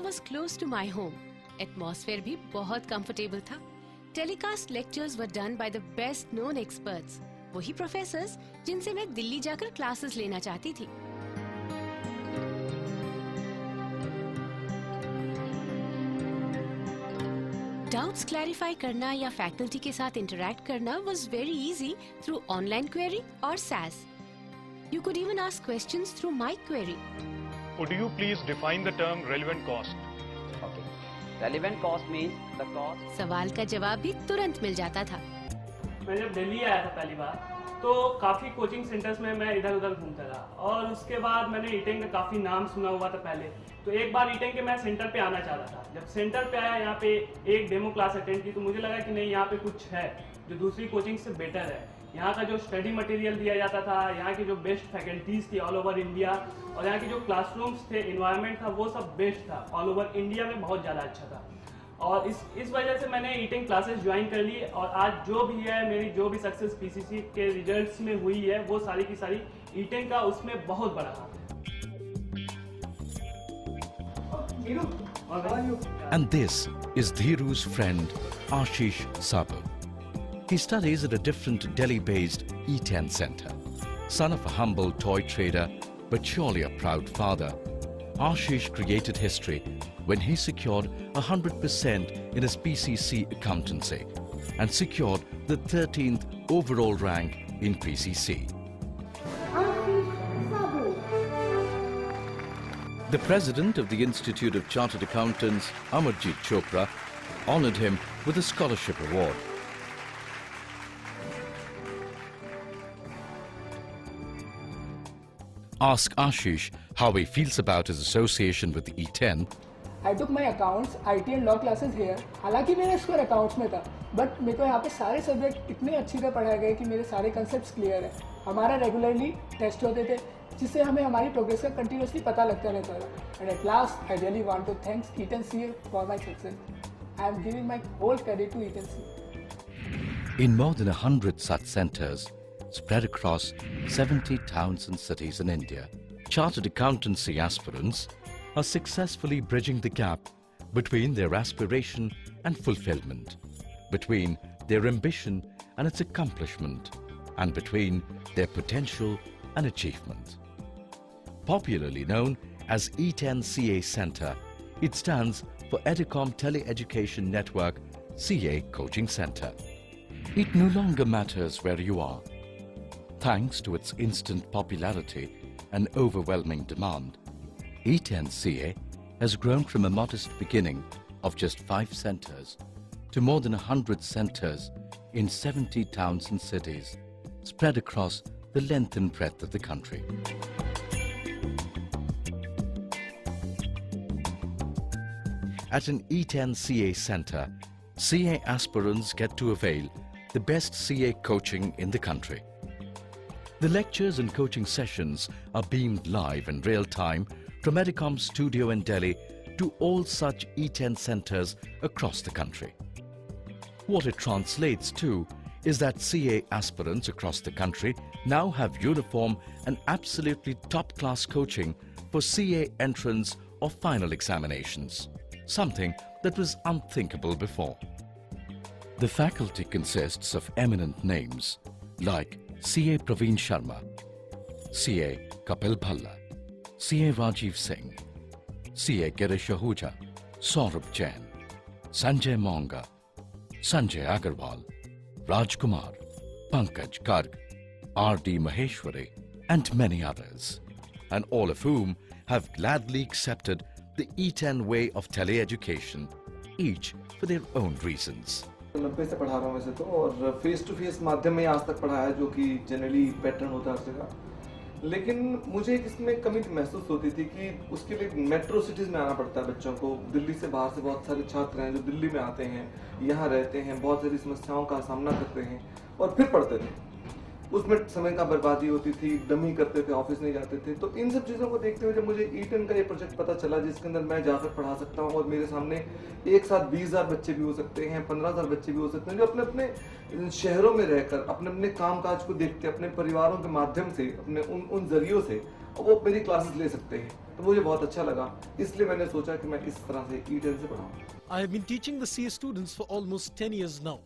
was close to my home. Atmosphere भी बहुत comfortable था. Telecast lectures were done by the best known experts. वही professors जिनसे मैं दिल्ली जाकर क्लासेस लेना चाहती थी. डाउट्स क्लैरिफाई करना या फैकल्टी के साथ इंटरैक्ट करना was very easy through online query or SAS. You could even ask questions through my query. Would you please define the term relevant cost? Okay. Relevant cost means the cost. सवाल का जवाब भी तुरंत मिल जाता था. मैं जब दिल्ली आया था पहली बार तो काफ़ी कोचिंग सेंटर्स में मैं इधर उधर घूमता था और उसके बाद मैंने ईटेंग का काफ़ी नाम सुना हुआ था पहले. तो एक बार ईटेंग के मैं सेंटर पे आना चाहता था. जब सेंटर पे आया यहाँ पे एक डेमो क्लास अटेंड की तो मुझे लगा कि नहीं, यहाँ पे कुछ है जो दूसरी कोचिंग से बेटर है. यहाँ का जो स्टडी मटेरियल दिया जाता था, यहाँ की जो बेस्ट फैकल्टीज थी ऑल ओवर इंडिया और यहाँ के जो क्लासरूम्स थे, इन्वायरमेंट था, वो सब बेस्ट था. ऑल ओवर इंडिया में बहुत ज़्यादा अच्छा था और इस वजह से मैंने ईटेंग क्लासेस ज्वाइन कर ली और आज जो भी है मेरी जो भी सक्सेस पीसीसी के रिजल्ट्स में हुई है वो सारी की सारी ईटेंग का उसमें बहुत बड़ा हाथ है. And this is Dhiru's friend Ashish Sabu. He studies at a different Delhi-based E10 center. Son of a humble toy trader, but surely a proud father, Ashish created history when he secured 100% in his PCC accountancy and secured the 13th overall rank in PCC. The president of the Institute of Chartered Accountants, Amarjit Chopra, honored him with a scholarship award. Ask Ashish how he feels about his association with E10. I took my accounts, IT and law classes here. हालांकि मेरा score accounts में था, but मेरे को यहाँ पे सारे subject इतने अच्छी तरह पढ़ाए गए कि मेरे सारे कंसेप्ट्स क्लियर है. हमारा रेगुलरली टेस्ट होते थे जिससे हमें हमारी प्रोग्रेस का कंटिन्यूसली पता लगता रहता था. And at last I really want to thanks E10 CA for my success. I am giving my whole credit to E10 CA. In more than 100 such centers spread across 70 towns and cities in India, chartered accountancy aspirants are successfully bridging the gap between their aspiration and fulfillment, between their ambition and its accomplishment, and between their potential and achievement. Popularly known as E10 CA Center, it stands for Edicom Tele-Education Network CA Coaching Center. It no longer matters where you are. Thanks to its instant popularity and overwhelming demand, E10 CA has grown from a modest beginning of just 5 centers to more than 100 centers in 70 towns and cities spread across the length and breadth of the country. At an E10 CA center, CA aspirants get to avail the best CA coaching in the country. The lectures and coaching sessions are beamed live in real time from Edicom's studio in Delhi to all such E10 centers across the country. What it translates to is that CA aspirants across the country now have uniform and absolutely top-class coaching for CA entrance or final examinations, something that was unthinkable before. The faculty consists of eminent names like CA Praveen Sharma, CA Kapil Bhalla, CA Rajiv Singh, CA Girish Ahuja, Saurabh Jain, Sanjay Monga, Sanjay Agarwal, Raj Kumar, Pankaj Garg, R.D. Maheshwari, and many others, and all of whom have gladly accepted the E10 way of tele-education, each for their own reasons. 90 से पढ़ा रहा हूँ वैसे तो, और face to face माध्यम में आज तक पढ़ाया है जो कि जनरली पैटर्न होता है हर जगह. लेकिन मुझे इसमें कमी महसूस होती थी कि उसके लिए मेट्रो सिटीज़ में आना पड़ता है बच्चों को. दिल्ली से बाहर से बहुत सारे छात्र हैं जो दिल्ली में आते हैं, यहाँ रहते हैं, बहुत सारी समस्याओं का सामना करते हैं और फिर पढ़ते थे. उसमें समय का बर्बादी होती थी, डमी करते थे, ऑफिस नहीं जाते थे. तो इन सब चीज़ों को देखते हुए जब मुझे E10 का ये प्रोजेक्ट पता चला जिसके अंदर मैं जाकर पढ़ा सकता हूँ और मेरे सामने एक साथ 20,000 बच्चे भी हो सकते हैं, 15,000 बच्चे भी हो सकते हैं जो अपने अपने शहरों में रहकर अपने अपने काम काज को देखते, अपने परिवारों के माध्यम से, अपने उन जरियों से और वो मेरी क्लासेस ले सकते हैं, तो मुझे बहुत अच्छा लगा, इसलिए मैंने सोचा कि मैं इस तरह से E10 से पढ़ाऊँ। I have been teaching the CA students for almost 10 years now,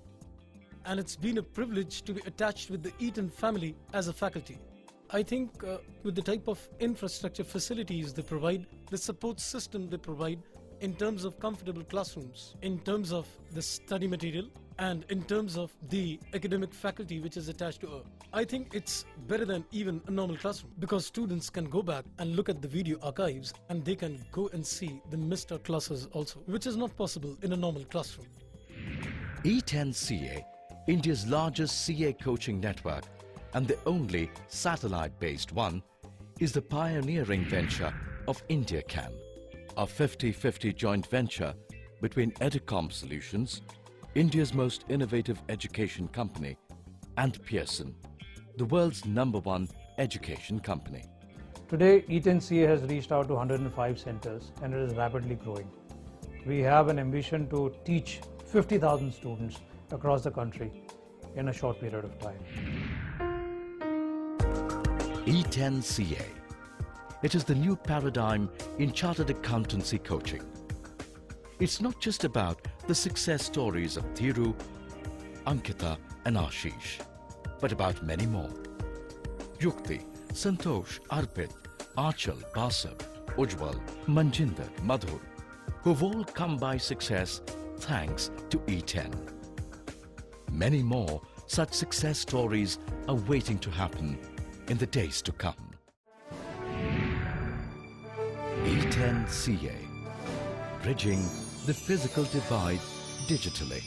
and it's been a privilege to be attached with the Eton family as a faculty. I think with the type of infrastructure facilities they provide, the support system they provide in terms of comfortable classrooms, in terms of the study material, and in terms of the academic faculty which is attached to it, I think it's better than even a normal classroom, because students can go back and look at the video archives and they can go and see the missed out classes also, which is not possible in a normal classroom. E10 CA, India's largest CA coaching network and the only satellite-based one, is the pioneering venture of IndiaCam, a 50-50 joint venture between Edicom Solutions, India's most innovative education company, and Pearson, the world's #1 education company. Today, Eton CA has reached out to 105 centers and it is rapidly growing. We have an ambition to teach 50,000 students across the country in a short period of time. E10 CA. It is the new paradigm in chartered accountancy coaching. It's not just about the success stories of Thiru, Ankita and Ashish, but about many more. Yukti, Santosh, Arpit, Achal, Basab, Ujwal, Manjinder, Madhur, who've all come by success thanks to E10. Many more such success stories are waiting to happen in the days to come. E10 CA, bridging the physical divide digitally.